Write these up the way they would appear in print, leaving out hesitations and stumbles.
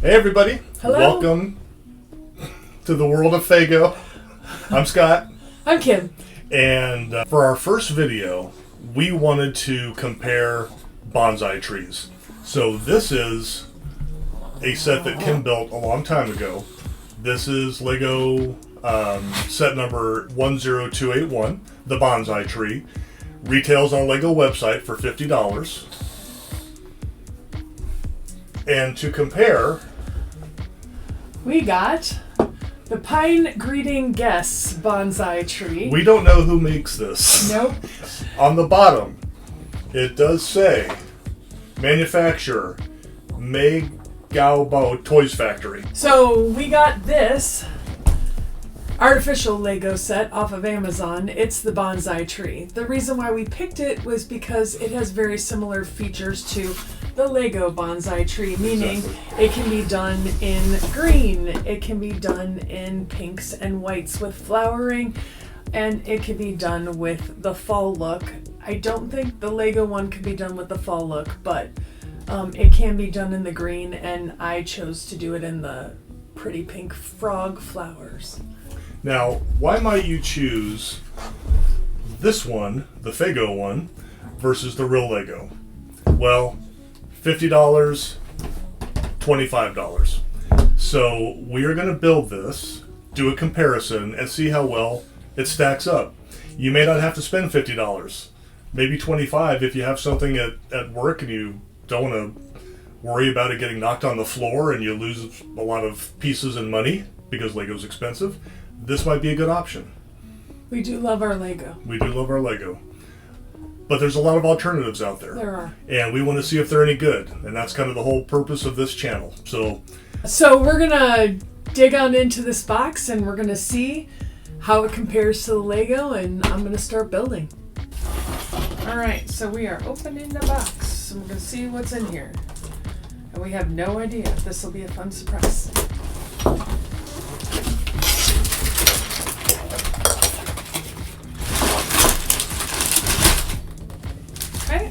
Hey everybody, Hello. Welcome to the world of Fago. I'm Scott. I'm Kim. And for our first video, we wanted to compare bonsai trees. So this is a set that Kim built a long time ago. This is LEGO set number 10281, the bonsai tree. Retails on LEGO website for $50. And to compare, We got the Pine Greeting Guests Bonsai Tree. we don't know who makes this. Nope. On the bottom, it does say manufacturer Mei Gaobao Toys Factory. So we got this artificial Lego set off of Amazon. It's the bonsai tree. The reason why we picked it was because it has very similar features to the LEGO Bonsai Tree, meaning Exactly. it can be done in green, it can be done in pinks and whites with flowering, and it can be done with the fall look. I don't think the LEGO one can be done with the fall look, but it can be done in the green, and I chose to do it in the pretty pink frog flowers. Now, why might you choose this one, the Fago one, versus the real LEGO? Well, $50, $25. So we are going to build this, do a comparison, and see how well it stacks up. You may not have to spend $50, maybe $25 if you have something at work and you don't want to worry about it getting knocked on the floor and you lose a lot of pieces and money because Lego's expensive. This might be a good option. We do love our Lego. We do love our Lego. But there's a lot of alternatives out there. There are. And we want to see if they're any good. And that's kind of the whole purpose of this channel. So we're gonna dig on into this box and we're gonna see how it compares to the Lego, and I'm gonna start building. Alright, so we are opening the box and we're gonna see what's in here. And we have no idea. This will be a fun surprise. Okay.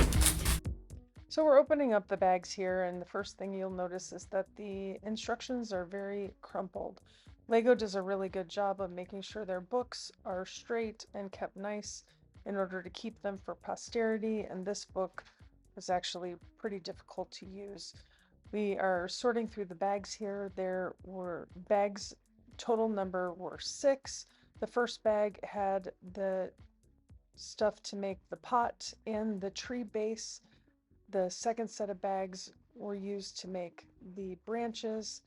So we're opening up the bags here, and the first thing you'll notice is that the instructions are very crumpled. LEGO does a really good job of making sure their books are straight and kept nice in order to keep them for posterity, and this book was actually pretty difficult to use. We are sorting through the bags here. There were bags, total number were 6. The first bag had the stuff to make the pot and the tree base. The second set of bags were used to make the branches,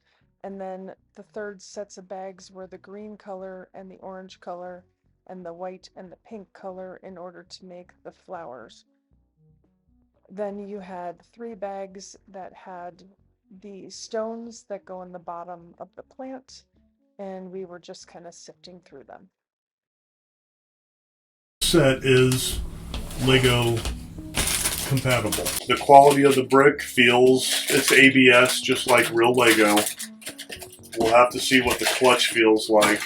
and then the third sets of bags were the green color and the orange color and the white and the pink color in order to make the flowers. Then you had 3 bags that had the stones that go in the bottom of the plant, and we were just kind of sifting through them. set is Lego compatible. The quality of the brick feels, it's ABS just like real Lego. We'll have to see what the clutch feels like.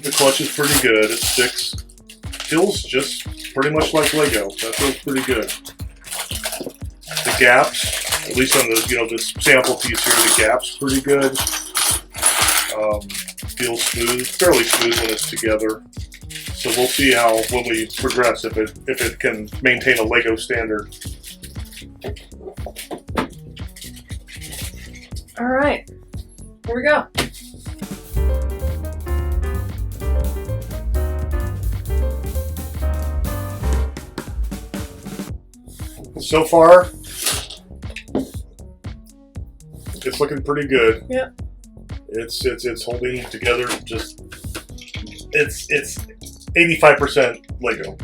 The clutch is pretty good. It sticks. Feels just pretty much like Lego. That feels pretty good. The gaps, at least on the this sample piece here, the gap's pretty good. Feels smooth, fairly smooth when it's together. So we'll see how when we progress if it can maintain a Lego standard. All right, here we go. So far, it's looking pretty good. Yep. It's holding together. Just it's 85% Lego.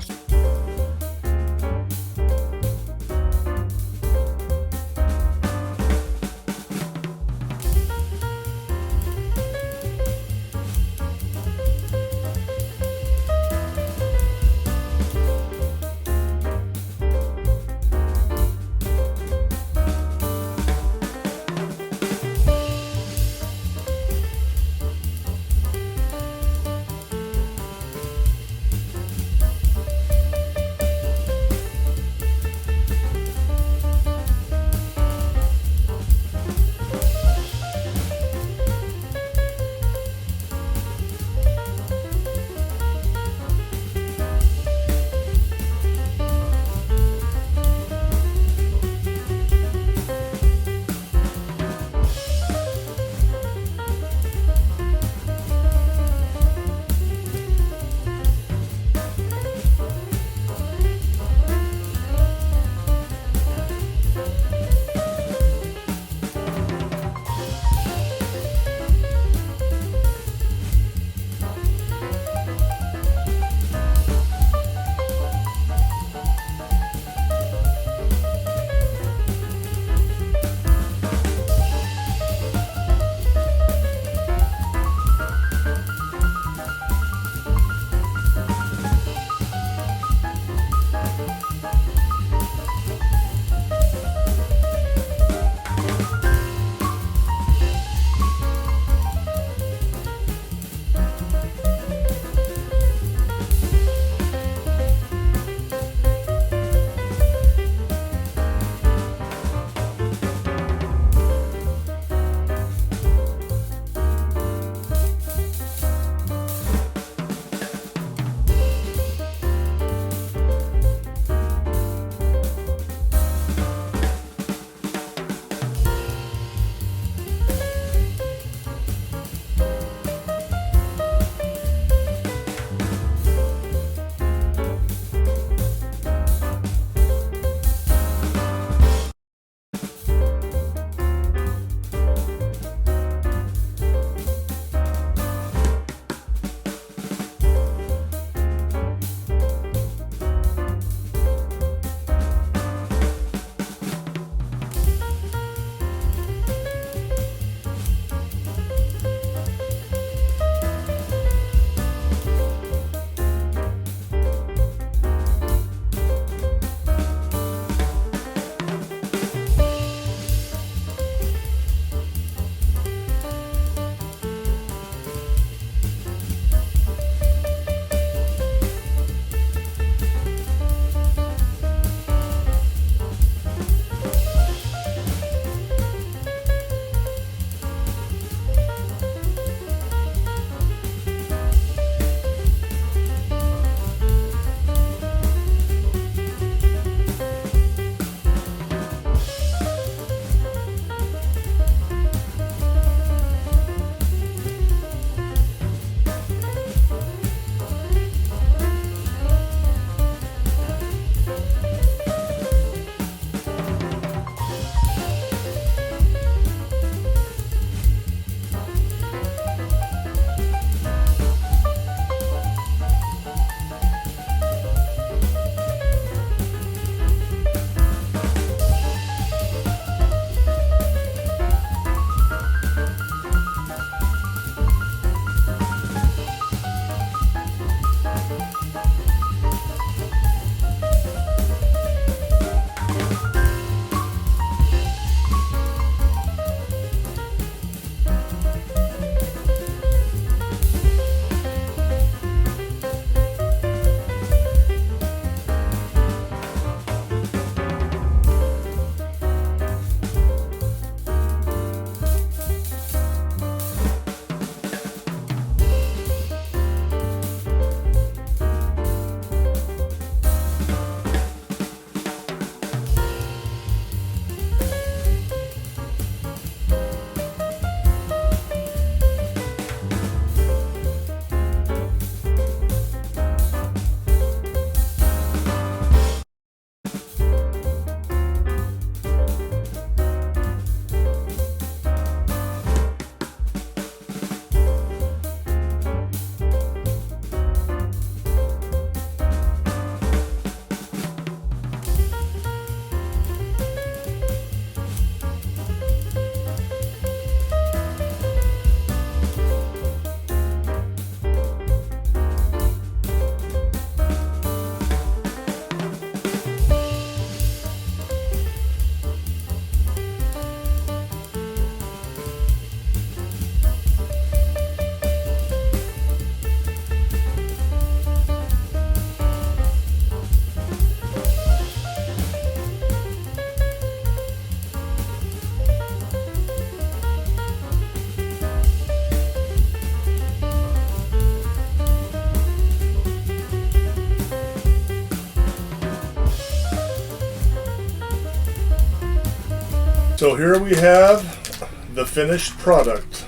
So here we have the finished product.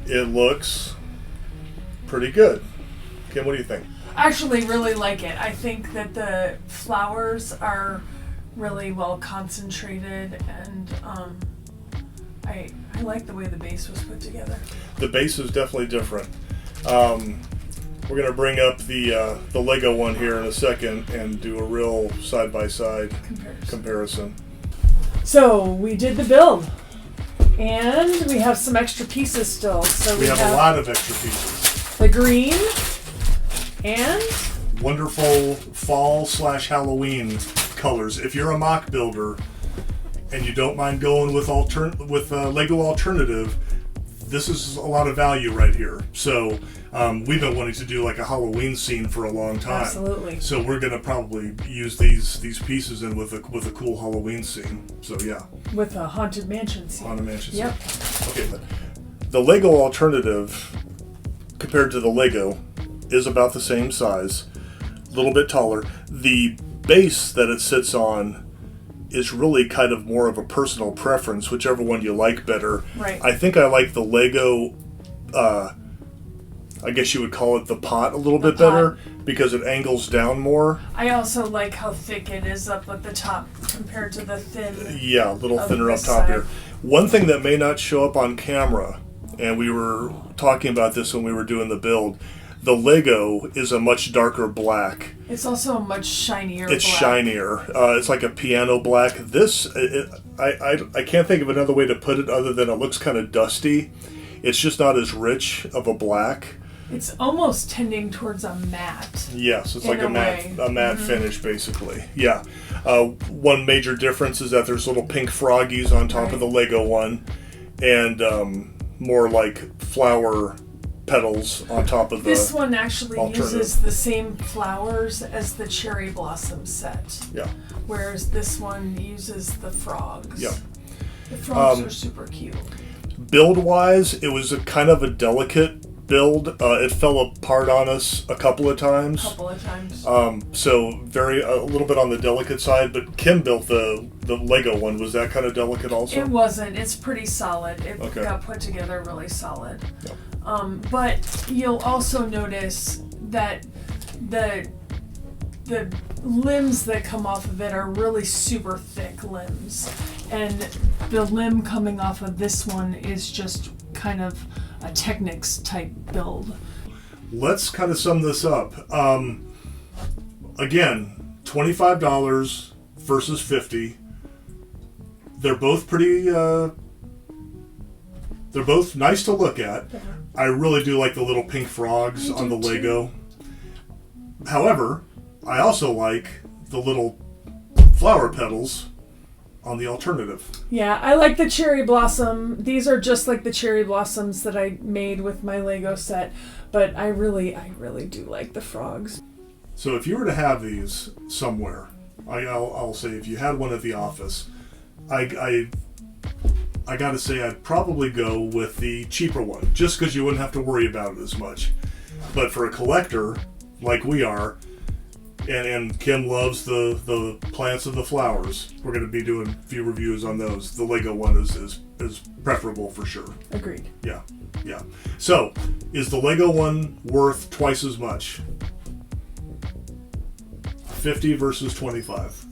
It looks pretty good. Kim, what do you think? I actually really like it. I think that the flowers are really well concentrated, and I like the way the base was put together. The base is definitely different. We're going to bring up the LEGO one here in a second and do a real side-by-side comparison. So we did the build, and we have some extra pieces still. So we have a lot of extra pieces. The green and wonderful fall/Halloween colors. If you're a mock builder and you don't mind going with LEGO Alternative, this is a lot of value right here. So we've been wanting to do like a Halloween scene for a long time. Absolutely. So we're gonna probably use these pieces in with a cool Halloween scene. So yeah. With a haunted mansion scene. Haunted mansion Yep. scene. Okay, but the LEGO Alternative compared to the LEGO is about the same size, a little bit taller. The base that it sits on is really kind of more of a personal preference, whichever one you like better. Right. I think I like the LEGO, I guess you would call it the pot a little bit better because it angles down more. I also like how thick it is up at the top compared to the thin. Yeah, a little thinner up top here. One thing that may not show up on camera, and we were talking about this when we were doing the build, the LEGO is a much darker black. It's also a much shinier black. It's shinier. It's like a piano black. This, I can't think of another way to put it other than it looks kind of dusty. It's just not as rich of a black. It's almost tending towards a matte. Yes, it's like a matte finish, basically. Yeah. One major difference is that there's little pink froggies on top of the LEGO one, and more like flower petals on top of this one actually uses the same flowers as the cherry blossom set. Yeah. Whereas this one uses the frogs. Yeah. The frogs are super cute. Build-wise, it was a kind of a delicate build. It fell apart on us a couple of times. So a little bit on the delicate side, but Kim built the LEGO one. Was that kind of delicate also? It wasn't. It's pretty solid. It got put together really solid. Yep. But you'll also notice that the limbs that come off of it are really super thick limbs, and the limb coming off of this one is just kind of a Technics type build. Let's kind of sum this up. Again, $25 versus $50. They're both pretty. They're both nice to look at. Yeah. I really do like the little pink frogs on the LEGO. However, I also like the little flower petals on the alternative. Yeah, I like the cherry blossom. These are just like the cherry blossoms that I made with my LEGO set, but I really do like the frogs. So if you were to have these somewhere, I'll say if you had one at the office, I gotta say I'd probably go with the cheaper one, just because you wouldn't have to worry about it as much. But for a collector, like we are, and Kim loves the plants and the flowers, we're going to be doing a few reviews on those. The LEGO one is preferable for sure. Agreed. Yeah. So, is the LEGO one worth twice as much? 50 versus 25.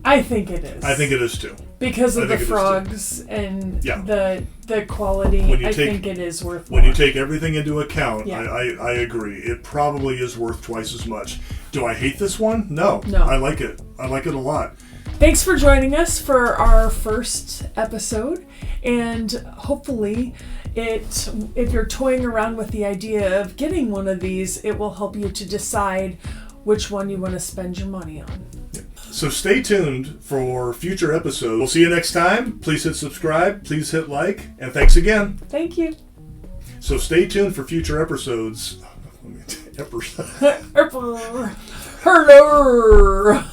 I think it is. I think it is too. Because of the frogs and the quality, I think it is worth more. When you take everything into account, I agree. It probably is worth twice as much. Do I hate this one? No. I like it. I like it a lot. Thanks for joining us for our first episode. And hopefully, if you're toying around with the idea of getting one of these, it will help you to decide which one you want to spend your money on. So stay tuned for future episodes. We'll see you next time. Please hit subscribe. Please hit like. And thanks again. Thank you. So stay tuned for future episodes. Hello.